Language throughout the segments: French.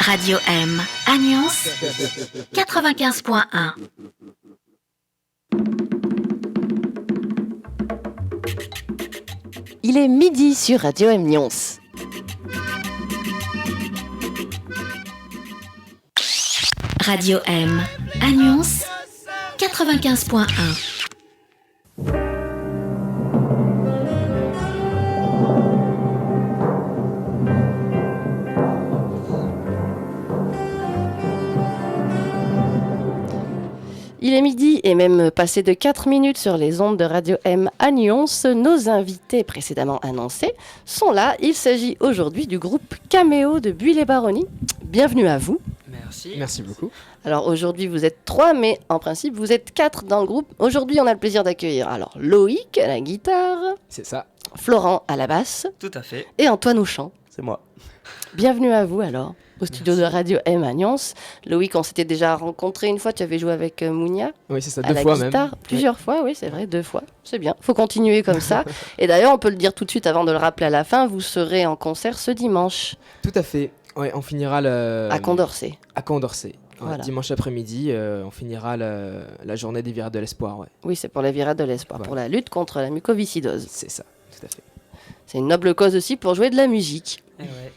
Radio M à Nyons 95.1. Il est midi sur Radio M Nyons. Radio M à Nyons 95.1. Il est midi et même passé de 4 minutes sur les ondes de Radio M à Nyons. Nos invités précédemment annoncés sont là. Il s'agit aujourd'hui du groupe Caméo de Buis-les-Baronnies. Bienvenue à vous. Merci. Merci beaucoup. Alors aujourd'hui vous êtes 3, mais en principe vous êtes 4 dans le groupe. Aujourd'hui on a le plaisir d'accueillir alors Loïc à la guitare, C'est ça. Florent à la basse Tout à fait. et Antoine au chant. C'est moi. Bienvenue à vous alors au studio Merci. de Radio M à Nyons. Loïc, on s'était déjà rencontré une fois, tu avais joué avec Mounia Oui, c'est ça, à 2 la fois guitare. même. Plusieurs fois, oui, c'est vrai, 2 fois. C'est bien, faut continuer comme ça. Et d'ailleurs, on peut le dire tout de suite avant de le rappeler à la fin, vous serez en concert ce dimanche Tout à fait. Ouais, on finira à Condorcet. à Condorcet. Ouais, Voilà. Dimanche après-midi, on finira la journée des virades de l'espoir. Ouais. Oui, c'est pour la virade de l'espoir, Voilà. pour la lutte contre la mucoviscidose. C'est ça, tout à fait. C'est une noble cause aussi pour jouer de la musique. Eh ouais.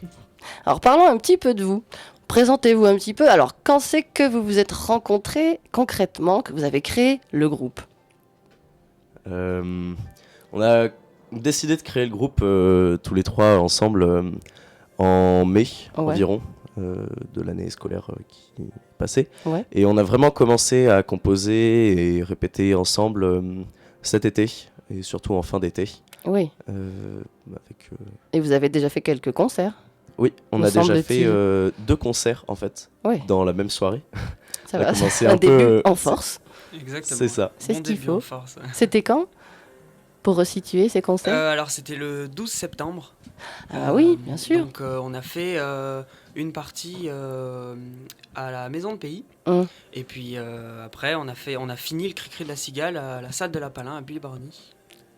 Alors parlons un petit peu de vous. Présentez-vous un petit peu. Alors, quand c'est que vous vous êtes rencontrés concrètement, que vous avez créé le groupe ? On a décidé de créer le groupe tous les trois ensemble en mai environ de l'année scolaire qui est passée. Ouais. Et on a vraiment commencé à composer et répéter ensemble cet été et surtout en fin d'été. Oui. Avec, Et vous avez déjà fait quelques concerts ? oui, on Me a déjà semble-t-il. fait 2 concerts en fait Oui. dans la même soirée. Ça On a va, commencé c'est un un peu, début en force. Exactement. C'est ça. C'est Bon ce qu'il début faut. en force. C'était quand ? Pour resituer ces concerts ? Alors c'était le 12 septembre. Ah oui, bien sûr. Donc on a fait une partie à la Maison de Pays. Et puis après on a fini le Cri-Cri de la Cigale à la salle de la Palin à Buis-les-Baronnies.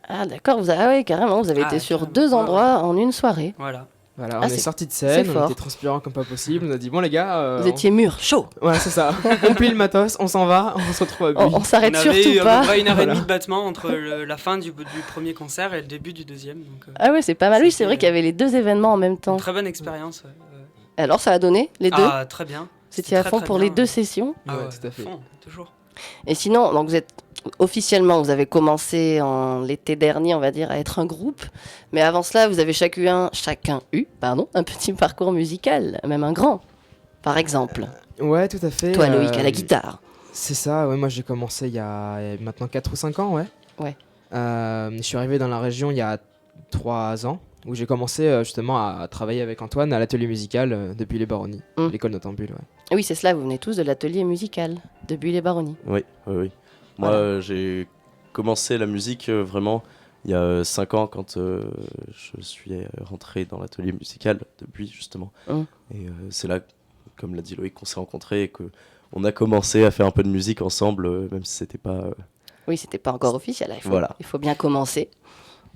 Ah d'accord, oui, carrément, vous avez Ah, été sur carrément. 2 Ouais, endroits en une soirée. Voilà. Voilà, Ah, on c'est- est sorti de c'est scène, on fort. était transpirant comme pas possible. On a dit, bon les gars, Vous étiez mûrs, chaud. ouais, c'est ça. On plie le matos, on s'en va, on se retrouve à Buis. On s'arrête On avait eu surtout à pas. peu près 1 heure et Voilà. demie de battement entre la fin du premier concert et le début du deuxième. Donc, Ah ouais, c'est pas mal. Oui, c'est C'était, vrai qu'il y avait les 2 événements en même temps. une très bonne expérience. Ouais. Alors ça a donné, les 2 Ah, très bien. C'était à très, fond très pour bien, les 2 ouais. sessions. Ah Ouais, ouais, tout à fait. fond, toujours. Et sinon, donc vous êtes officiellement, vous avez commencé en l'été dernier, on va dire, à être un groupe. Mais avant cela, vous avez chacun eu un petit parcours musical, même un grand, par exemple. Ouais, tout à fait. Toi, Loïc, à la guitare. C'est ça, ouais, moi j'ai commencé il y a maintenant 4 ou 5 ans, ouais. Ouais. Je suis arrivé dans la région il y a 3 ans, où j'ai commencé justement à travailler avec Antoine à l'atelier musical depuis les Baronnies, l'école Notambule, ouais. Et oui, c'est cela, vous venez tous de l'atelier musical de Buis-les-Baronnies. Oui, oui, oui. Moi, Voilà. j'ai commencé la musique vraiment il y a 5 ans quand je suis rentré dans l'atelier musical de Buis, justement. Et c'est là, comme l'a dit Loïc, qu'on s'est rencontrés et qu'on a commencé à faire un peu de musique ensemble, même si c'était pas... Oui, c'était pas encore officiel, là, Voilà. il faut bien commencer.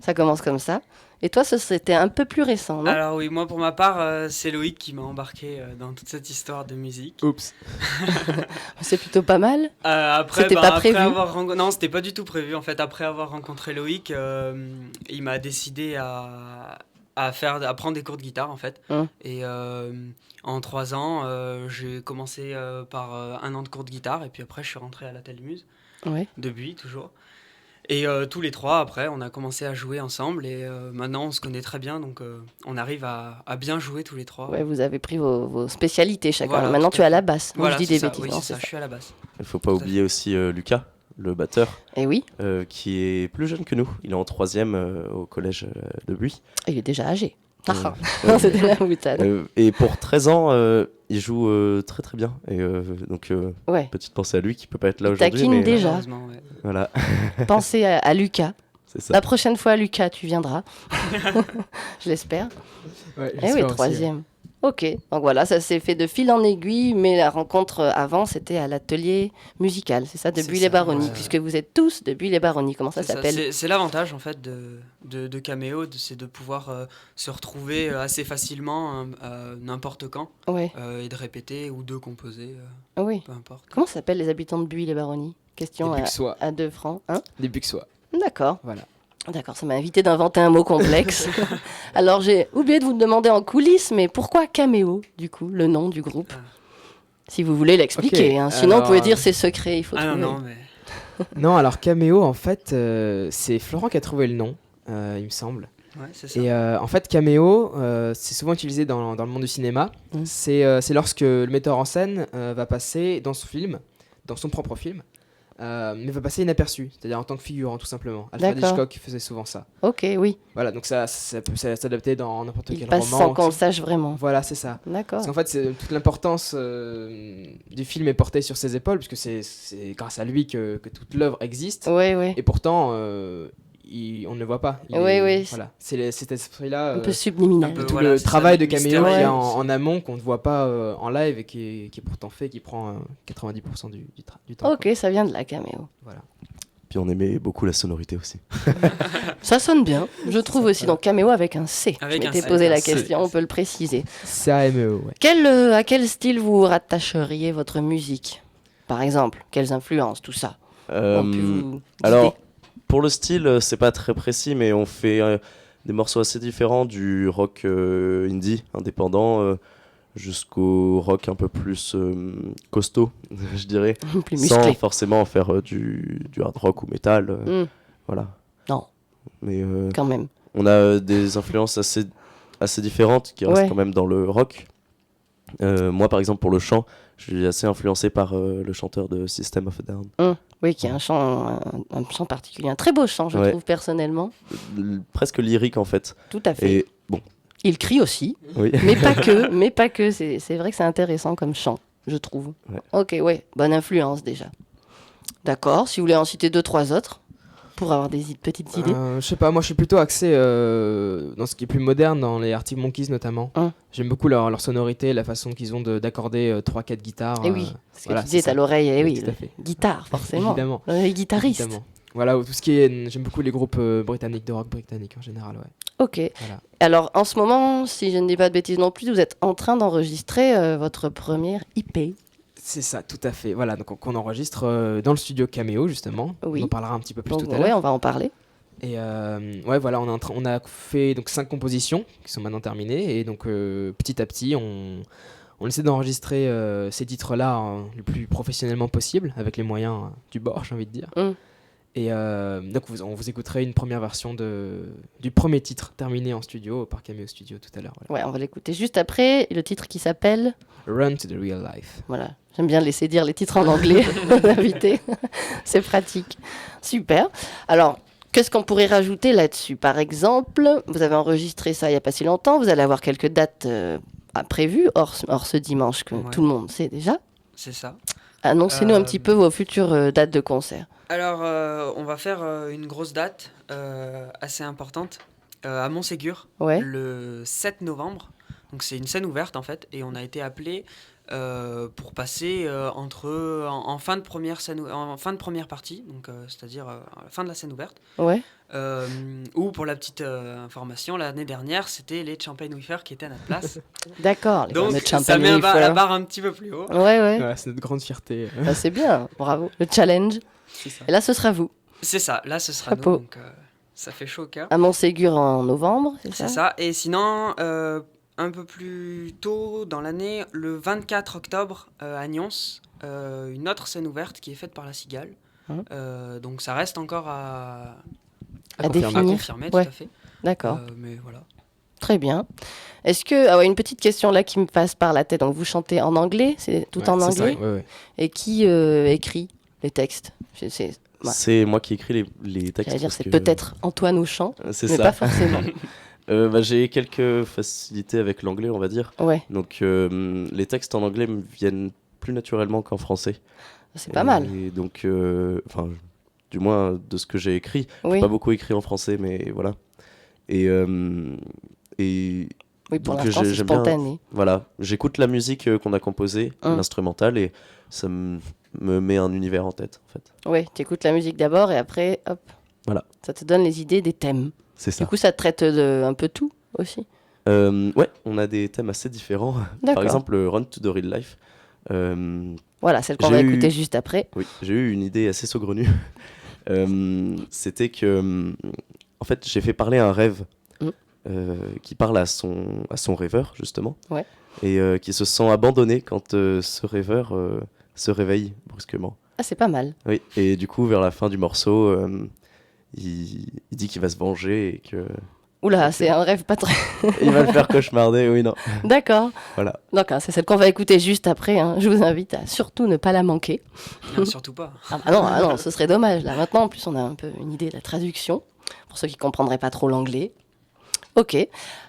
Ça commence comme ça. Et toi, c'était un peu plus récent, non ? Alors oui, moi pour ma part, c'est Loïc qui m'a embarqué dans toute cette histoire de musique. Oups. C'est plutôt pas mal. Après, C'était pas après prévu. Non, c'était pas du tout prévu. En fait, après avoir rencontré Loïc, il m'a décidé à prendre des cours de guitare en fait. Et en 3 ans, j'ai commencé par 1 an de cours de guitare et puis après je suis rentré à l'atelier Muse Ouais. de Buis toujours. Et tous les 3 après, on a commencé à jouer ensemble et maintenant on se connaît très bien donc on arrive à bien jouer tous les 3. Ouais, vous avez pris vos spécialités chacun. Voilà, Maintenant, tout tu à es à la fait. basse. Moi, Voilà, je dis c'est des ça, bêtises. oui, non, c'est ça, c'est je suis à la basse. Il faut pas Tout à oublier aussi Lucas, le batteur, Et oui, qui est plus jeune que nous. Il est en 3e au collège de Buis. il est déjà âgé. Ah, Ouais. c'était la boutade. Et pour 13 ans, il joue très très bien. Et donc, Ouais. petite pensée à lui qui peut pas être là Il aujourd'hui. taquine Mais déjà. Malheureusement, ouais. voilà, Pensez à Lucas. c'est ça. La prochaine fois, Lucas, tu viendras. Je l'espère. Ouais, Eh j'espère oui, aussi, 3e. Ok, donc voilà, ça s'est fait de fil en aiguille, mais la rencontre avant, c'était à l'atelier musical, c'est ça, de Buis-les-Baronnies, puisque vous êtes tous de Buis-les-Baronnies. Comment ça s'appelle ? C'est l'avantage en fait de Caméo, c'est de pouvoir se retrouver assez facilement n'importe quand et de répéter ou de composer, peu importe. Comment s'appellent les habitants de Buis-les-Baronnies ? Question à 2 francs. Hein ? Des Buxois. D'accord. Voilà. D'accord, ça m'a évité d'inventer un mot complexe. Alors, j'ai oublié de vous demander en coulisses, mais pourquoi Caméo, du coup, le nom du groupe ? Si vous voulez l'expliquer. Okay, sinon, vous pouvez dire c'est secret, il faut trouver. Non, mais... non, alors Caméo, en fait, c'est Florent qui a trouvé le nom, il me semble. Ouais, c'est ça. Et en fait, Caméo, c'est souvent utilisé dans le monde du cinéma. C'est lorsque le metteur en scène va passer dans son film, dans son propre film, mais va passer inaperçu, c'est-à-dire en tant que figurant tout simplement. Alfred Hitchcock faisait souvent ça. Ok, oui. Voilà, donc ça peut s'adapter dans n'importe quel roman. Il passe sans qu'on le sache vraiment. Voilà, c'est ça. D'accord. Parce qu'en fait, toute l'importance du film est portée sur ses épaules, puisque c'est grâce à lui que toute l'œuvre existe. Oui, oui. Et pourtant, on ne le voit pas. Oui. Voilà, c'est cet esprit-là. Un peu subliminal. Tout le travail de Caméo qu'il y a en amont qu'on ne voit pas en live et qui est pourtant fait, qui prend 90% du temps. Ok, ça vient de la Caméo. Voilà. Puis on aimait beaucoup la sonorité aussi. Ça sonne bien, je trouve aussi. Donc Caméo avec un C. Avec je m'étais posé la question, on peut le préciser. C-A-M-E-O, ouais. À quel style vous rattacheriez votre musique ? Par exemple, quelles influences, tout ça Alors, pour le style, c'est pas très précis, mais on fait des morceaux assez différents, du rock indie, indépendant, jusqu'au rock un peu plus costaud, je dirais, plus sans musclé. forcément faire du hard rock ou métal. Voilà. Non, mais quand même. On a des influences assez différentes qui restent quand même dans le rock. Moi, par exemple, pour le chant, je suis assez influencé par le chanteur de System of a Down. Oui, qui a un chant particulier, un très beau chant, je trouve personnellement. Presque lyrique en fait. Tout à fait. Et bon. Il crie aussi, oui. mais pas que. C'est vrai que c'est intéressant comme chant, je trouve. Ouais. Ok, ouais, bonne influence déjà. D'accord, si vous voulez en citer 2-3 autres, pour avoir des petites idées. Je sais pas, moi je suis plutôt axé dans ce qui est plus moderne, dans les Arctic Monkeys notamment. J'aime beaucoup leur sonorité, la façon qu'ils ont d'accorder 3-4 guitares. Et oui, ce que tu disais à l'oreille, oui, guitare forcément. Évidemment. Les guitaristes. Évidemment. Voilà, tout ce qui est. J'aime beaucoup les groupes britanniques, de rock britannique en général, ouais. Ok. Voilà. Alors en ce moment, si je ne dis pas de bêtises non plus, vous êtes en train d'enregistrer votre première IP. C'est ça, tout à fait. Voilà, donc on enregistre dans le studio Caméo justement. Oui. On en parlera un petit peu plus tout à l'heure. l'heure. On va en parler. Et ouais, voilà, on a fait donc 5 compositions qui sont maintenant terminées et donc petit à petit on essaie d'enregistrer ces titres-là le plus professionnellement possible avec les moyens du bord, j'ai envie de dire. Et donc on vous écouterait une première version du premier titre terminé en studio par Caméo Studio tout à l'heure. Voilà. Ouais, on va l'écouter juste après. Et le titre qui s'appelle Run to the Real Life. Voilà, j'aime bien laisser dire les titres en anglais aux invités. C'est pratique. Super. Alors, qu'est-ce qu'on pourrait rajouter là-dessus ? Par exemple, vous avez enregistré ça il n'y a pas si longtemps. Vous allez avoir quelques dates prévues, hors ce dimanche que tout le monde sait déjà. C'est ça. Annoncez-nous un petit peu vos futures dates de concert. Alors, on va faire une grosse date assez importante à Montségur, le 7 novembre. Donc c'est une scène ouverte en fait, et on a été appelé pour passer en fin de première partie, donc c'est-à-dire à la fin de la scène ouverte. Ouais. Ou pour la petite information, l'année dernière, c'était les Champagne Wafer qui étaient à notre place. D'accord. Donc ça met la barre un petit peu plus haut. Ouais, c'est notre grande fierté. Ah, c'est bien, bravo. Le challenge. Et là, ce sera vous. C'est ça, là, ce sera nous. Donc ça fait chaud au cœur. À Montségur en novembre, c'est ça ? C'est ça. Et sinon, un peu plus tôt dans l'année, le 24 octobre à Nyons, une autre scène ouverte qui est faite par la Cigale. Donc ça reste encore à confirmer tout à fait. D'accord. Mais voilà. Très bien. Est-ce que une petite question là qui me passe par la tête. Donc vous chantez en anglais, c'est tout en anglais. Ça, ouais. Et qui écrit les textes ? C'est moi qui écris les textes. J'allais dire c'est peut-être Antoine au chant, mais ça. pas forcément. J'ai quelques facilités avec l'anglais, on va dire. Ouais. Donc les textes en anglais me viennent plus naturellement qu'en français. C'est pas mal. Et donc, du moins de ce que j'ai écrit, j'ai pas beaucoup écrit en français, mais voilà. Et Oui, pour Donc, l'instant, c'est j'aime bien- spontané. Voilà, j'écoute la musique qu'on a composée, l'instrumental, et ça me met un univers en tête, en fait. Oui, tu écoutes la musique d'abord et après, hop, Voilà. ça te donne les idées des thèmes. C'est ça. Du coup, ça traite de un peu tout aussi. Ouais, on a des thèmes assez différents. D'accord. Par exemple, Run to the Real Life. Voilà, celle qu'on J'ai va eu- écouter juste après. Oui, j'ai eu une idée assez saugrenue. C'était que, en fait, j'ai fait parler un rêve qui parle à son rêveur, justement, Ouais. et qui se sent abandonné quand ce rêveur se réveille brusquement. Ah, c'est pas mal. Oui, et du coup, vers la fin du morceau, il dit qu'il va se venger et que Oula, c'est un rêve pas très... il va le faire cauchemarder. Oui, non. D'accord. Voilà. Donc, c'est celle qu'on va écouter juste après. Hein. Je vous invite à surtout ne pas la manquer. Non, surtout pas. Ah non, ce serait dommage. Là, maintenant, en plus, on a un peu une idée de la traduction, pour ceux qui ne comprendraient pas trop l'anglais. Ok.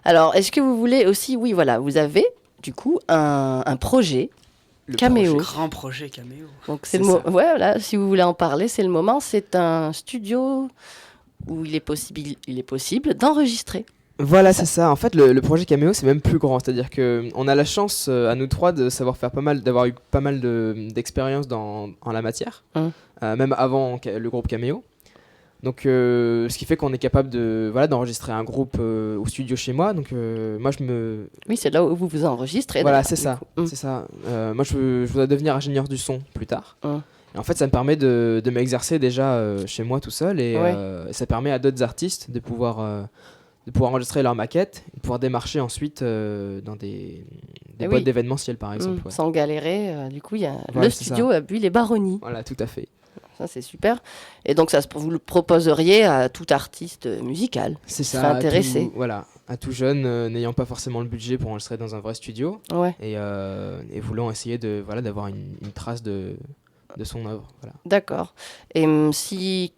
Alors, est-ce que vous voulez aussi... Oui, voilà, vous avez, du coup, un projet Caméo. Grand projet Caméo. Donc c'est C'est le ça. ouais, voilà, si vous voulez en parler, c'est le moment. C'est un studio où il est possible d'enregistrer. Voilà, c'est ça. En fait, le projet Caméo, c'est même plus grand. C'est-à-dire qu'on a la chance, à nous trois, de savoir faire d'avoir eu pas mal d'expérience en la matière, même avant le groupe Caméo. Donc, ce qui fait qu'on est capable d'enregistrer un groupe au studio chez moi. Donc, moi, Oui, c'est là où vous vous enregistrez. Voilà, d'ailleurs, c'est du ça. coup. C'est ça. Moi, je voudrais devenir ingénieur du son plus tard. Hum. Et en fait, ça me permet de m'exercer déjà chez moi tout seul. Et Ouais. ça permet à d'autres artistes de pouvoir enregistrer leur maquette et de pouvoir démarcher ensuite dans des Eh boîtes oui. d'événementiel, par exemple. ouais. Sans galérer. Du coup, il y a Voilà, le c'est studio à Buis-les-Baronnies. Voilà, tout à fait. Ça, c'est super. Et donc, vous le proposeriez à tout artiste musical C'est qui ça. serait intéressé. À tout jeune, n'ayant pas forcément le budget pour enregistrer dans un vrai studio Ouais. et voulant essayer d'avoir une trace de son œuvre. Voilà. D'accord. Et si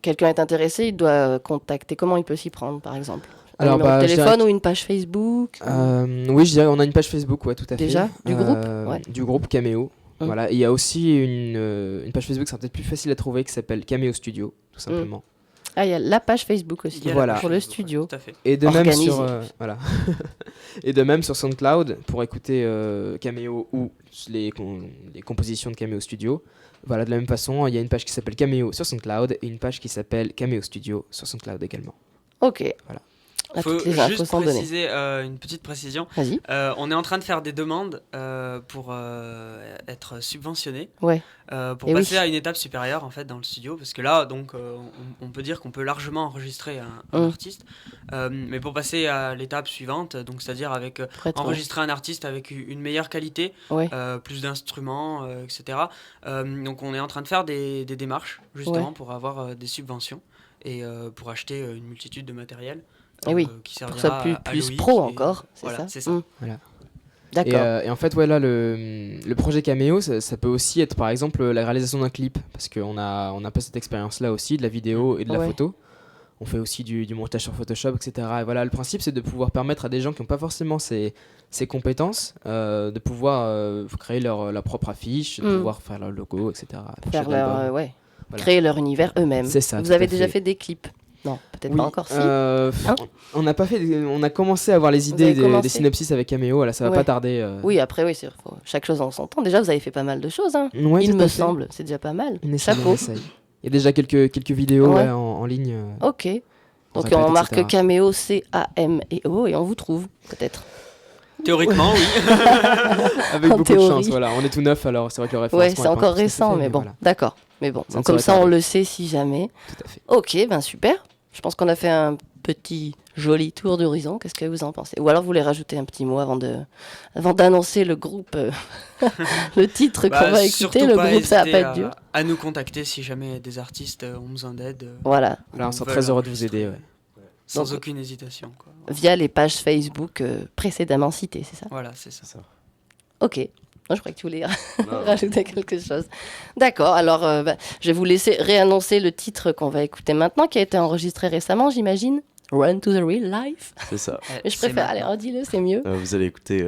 quelqu'un est intéressé, il doit contacter. Comment il peut s'y prendre, par exemple? Un Alors, numéro de je dirais téléphone ou une page Facebook? Oui, je dirais on a une page Facebook, ouais, tout à fait. Déjà du groupe Ouais. Du groupe Caméo. Voilà. Et il y a aussi une page Facebook, c'est peut-être plus facile à trouver, qui s'appelle Caméo Studio, tout simplement. Ah, il y a la page Facebook aussi, Il y a la Voilà. page pour le Facebook, studio. Tout à fait. Et de même Organisé. sur voilà. Et de même sur SoundCloud pour écouter Caméo ou les compositions de Caméo Studio. Voilà, de la même façon, il y a une page qui s'appelle Caméo sur SoundCloud et une page qui s'appelle Caméo Studio sur SoundCloud également. Ok. Voilà. Là, Faut toutes les infos juste sont données. préciser une petite précision. Vas-y. On est en train de faire des demandes pour être subventionné, Ouais. pour Et passer oui. à une étape supérieure en fait dans le studio, parce que là donc on peut dire qu'on peut largement enregistrer un artiste, mais pour passer à l'étape suivante, donc c'est-à-dire avec Pour être- enregistrer un artiste avec une meilleure qualité, Ouais. plus d'instruments, etc. Donc on est en train de faire des démarches justement pour avoir des subventions et pour acheter une multitude de matériel. Eh oui, Qui pour servira ça plus à Loïc pro et- encore, c'est voilà, ça c'est ça. Voilà. D'accord. Et en fait, ouais, là, le projet Caméo, ça peut aussi être par exemple la réalisation d'un clip, parce qu'on a pas cette expérience-là aussi, de la vidéo et de la Ouais. photo. On fait aussi du montage sur Photoshop, etc. Et voilà, le principe, c'est de pouvoir permettre à des gens qui n'ont pas forcément ces compétences de pouvoir créer leur propre affiche, de pouvoir faire leur logo, etc. Faire pochette d'album. ouais. Voilà. Créer leur univers eux-mêmes. C'est ça, Vous tout avez à déjà fait. fait des clips? Non, peut-être Oui, pas encore. Si. on n'a pas fait. On a commencé à avoir les Vous idées avez commencé des synopsis avec Caméo. Voilà, ça va Ouais. pas tarder. Oui, après, oui, chaque chose en son temps. Déjà, vous avez fait pas mal de choses. Hein. Ouais, Il tout me à fait. semble, c'est déjà pas mal. On essaye, Chapeau. on essaye. Il y a déjà quelques vidéos Ouais. en ligne. Ok. Donc répète, on marque etc. Caméo, C-A-M-E-O, et on vous trouve, peut-être. Théoriquement, oui. Avec En beaucoup de théorie. chance. Voilà, on est tout neuf, alors c'est vrai que le Ouais, référencement c'est est pas encore tout à fait récent, fait, mais bon, voilà, d'accord. Mais bon, Ça ne comme saurait ça, on tarder. le sait si jamais. tout à fait. Ok, ben super. Je pense qu'on a fait un petit joli tour d'horizon. Qu'est-ce que vous en pensez? Ou alors vous voulez rajouter un petit mot avant d'annoncer le groupe, le titre Bah, qu'on va surtout écouter. Le pas groupe, ça va hésiter pas être dur. à nous contacter si jamais des artistes ont besoin d'aide. Voilà, Voilà, on sera veulent très heureux de vous enregistrer, aider. Ouais. Sans Donc- aucune hésitation. Quoi. via les pages Facebook précédemment citées, c'est ça? Voilà, c'est ça. Ok. Moi, je croyais que tu voulais rajouter quelque chose. D'accord, alors je vais vous laisser réannoncer le titre qu'on va écouter maintenant, qui a été enregistré récemment, j'imagine. Run to the Real Life. C'est ça. Mais je préfère, allez, redis-le, c'est mieux. Vous allez écouter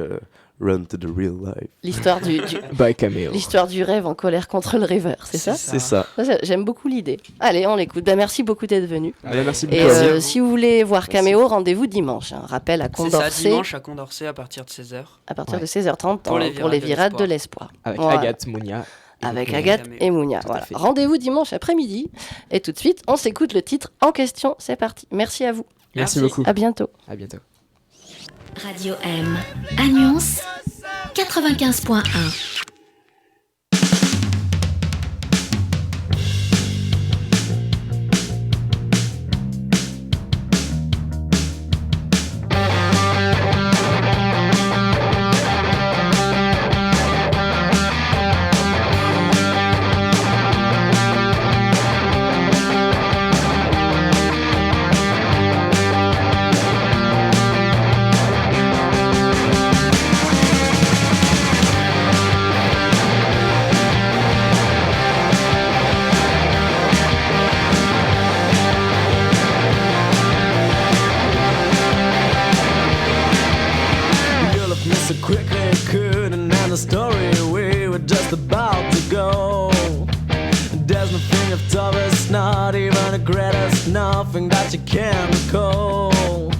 Run to the real life. L'histoire du By Cameo. l'histoire du rêve en colère contre le rêveur, c'est ça? C'est ça. J'aime beaucoup l'idée. Allez, on l'écoute. Merci beaucoup d'être venu. Merci Et beaucoup. si vous voulez voir Cameo, rendez-vous dimanche. Rappel à C'est Condorcet. ça, dimanche à Condorcet à partir de 16h. À partir de 16h30 pour les virades virades de de l'espoir. Avec Voilà. Agathe, Mounia. Avec et Agathe Cameo. et Mounia. Tout à Voilà. fait. Rendez-vous dimanche après-midi. Et tout de suite, on s'écoute le titre en question. C'est parti. Merci à vous. Merci Merci. beaucoup. À bientôt. À bientôt. Radio M. Anyons 95.1. You left me so quickly, couldn't end the story. We were just about to go. There's nothing left of us, not even a greatest, nothing that you can recall.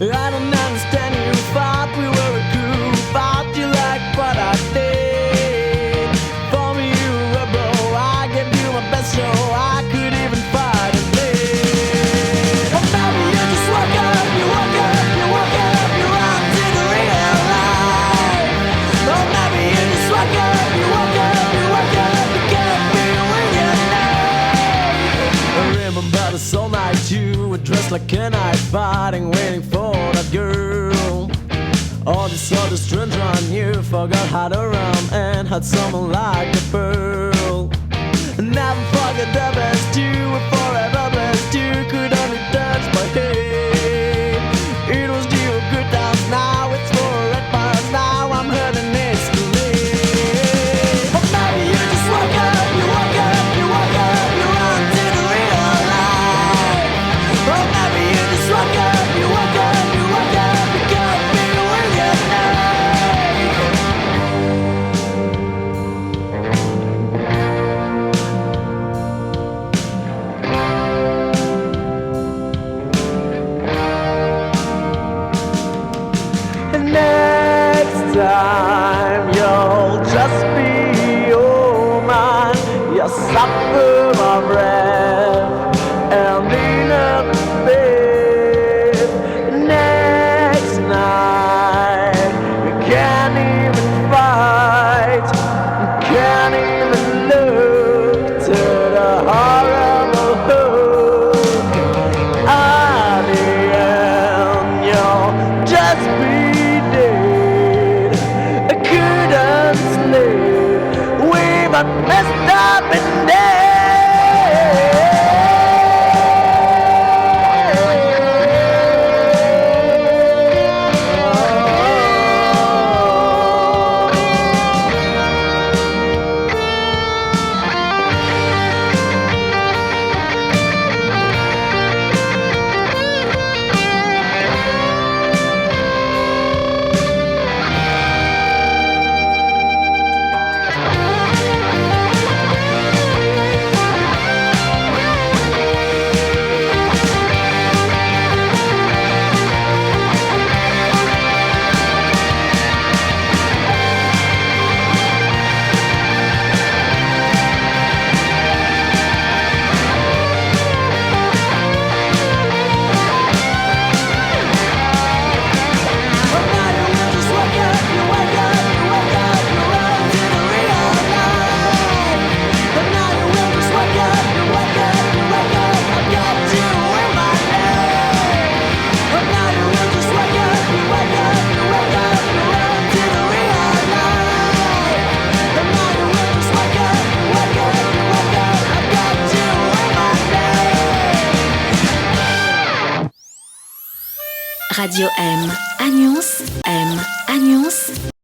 I don't understand you, thought we were a group, thought you liked what I did. For me, you were a bro, I gave you my best show, I could even fight and bleed. But maybe you just woke up, you woke up, you woke up, you ran to the real life. Or maybe you just woke up, you woke up, you woke up, you can't be with your name. I remember this all night, you were dressed like a knight, fighting, waiting for that girl. All this other stranger I knew forgot how to run and had someone like a pearl. Never forget the best, you were forever blessed, you could only touch my head. It was due a good times, now it's for red bars, now I'm hurting it's too late. But maybe you just woke up, you woke up, you woke up, you ran to the real life. Or maybe you just woke up, you woke up, you woke up, you can't be with your name. Next time you'll just be human. You suffer my breath and in a bed. Next night you can't even fight, you can't even look to the horrible hook. At the end you'll just be dead. I couldn't sleep, we but messed up and Radio M. Anyons. M. Anyons.